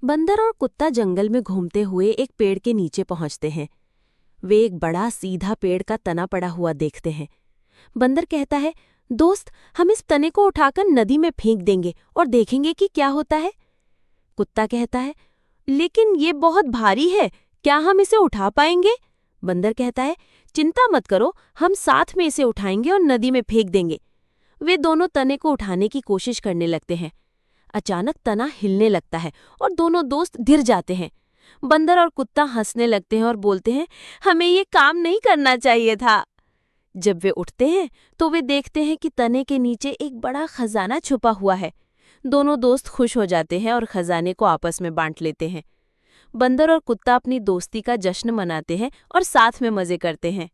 बंदर और कुत्ता जंगल में घूमते हुए एक पेड़ के नीचे पहुंचते हैं। वे एक बड़ा सीधा पेड़ का तना पड़ा हुआ देखते हैं। बंदर कहता है, दोस्त, हम इस तने को उठाकर नदी में फेंक देंगे और देखेंगे कि क्या होता है। कुत्ता कहता है, लेकिन ये बहुत भारी है, क्या हम इसे उठा पाएंगे? बंदर कहता है, चिंता मत करो, हम साथ में इसे उठाएंगे और नदी में फेंक देंगे। वे दोनों तने को उठाने की कोशिश करने लगते हैं। अचानक तना हिलने लगता है और दोनों दोस्त गिर जाते हैं। बंदर और कुत्ता हंसने लगते हैं और बोलते हैं, हमें ये काम नहीं करना चाहिए था। जब वे उठते हैं तो वे देखते हैं कि तने के नीचे एक बड़ा खजाना छुपा हुआ है। दोनों दोस्त खुश हो जाते हैं और खजाने को आपस में बांट लेते हैं। बंदर और कुत्ता अपनी दोस्ती का जश्न मनाते हैं और साथ में मजे करते हैं।